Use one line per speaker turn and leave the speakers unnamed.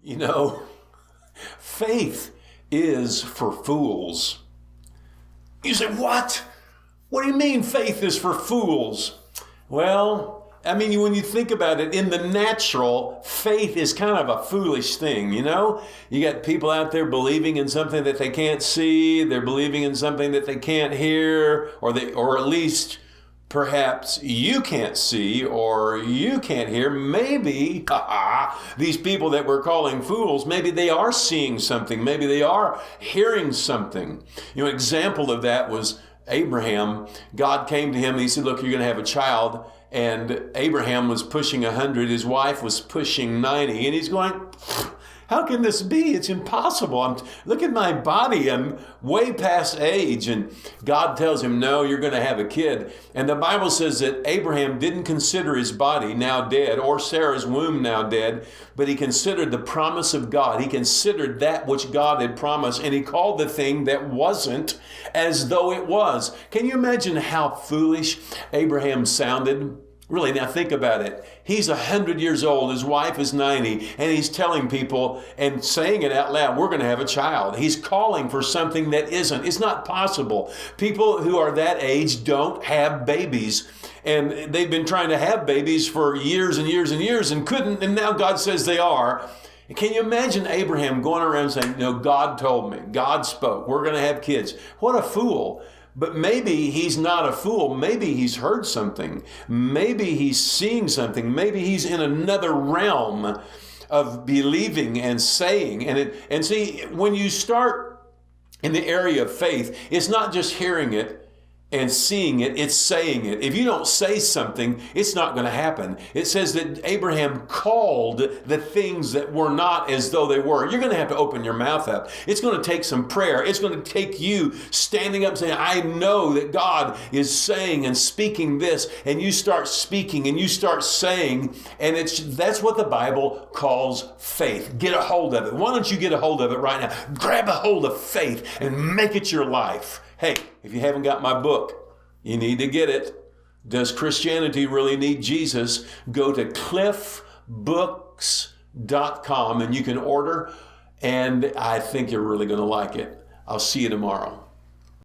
You know, faith is for fools. You say, what? What do you mean faith is for fools? Well, I mean, when you think about it, in the natural, faith is kind of a foolish thing, you know? You got people out there believing in something that they can't see, they're believing in something that they can't hear, or at least perhaps you can't see or you can't hear. Maybe these people that we're calling fools, maybe they are seeing something. Maybe they are hearing something. You know, an example of that was Abraham. God came to him and he said, look, you're going to have a child. And Abraham was pushing 100. His wife was pushing 90. And he's going, how can this be? It's impossible. Look at my body. I'm way past age. And God tells him, no, you're going to have a kid. And the Bible says that Abraham didn't consider his body now dead or Sarah's womb now dead, but he considered the promise of God. He considered that which God had promised, and he called the thing that wasn't as though it was. Can you imagine how foolish Abraham sounded? Really, now think about it. He's 100 years old. His wife is 90. And he's telling people and saying it out loud, we're going to have a child. He's calling for something that isn't. It's not possible. People who are that age don't have babies. And they've been trying to have babies for years and years and years and couldn't. And now God says they are. Can you imagine Abraham going around saying, no, God told me. God spoke. We're going to have kids. What a fool. But maybe he's not a fool. Maybe he's heard something. Maybe he's seeing something. Maybe he's in another realm of believing and saying. And see, when you start in the area of faith, it's not just hearing it and seeing it, it's saying it. If you don't say something, it's not going to happen. It says that Abraham called the things that were not as though they were. You're going to have to open your mouth up. It's going to take some prayer. It's going to take you standing up saying, I know that God is saying and speaking this, and you start speaking and you start saying, and that's what the Bible calls faith. Get a hold of it. Why don't you get a hold of it right now? Grab a hold of faith and make it your life. Hey, if you haven't got my book, you need to get it. Does Christianity Really Need Jesus? Go to cliffbooks.com and you can order, and I think you're really going to like it. I'll see you tomorrow.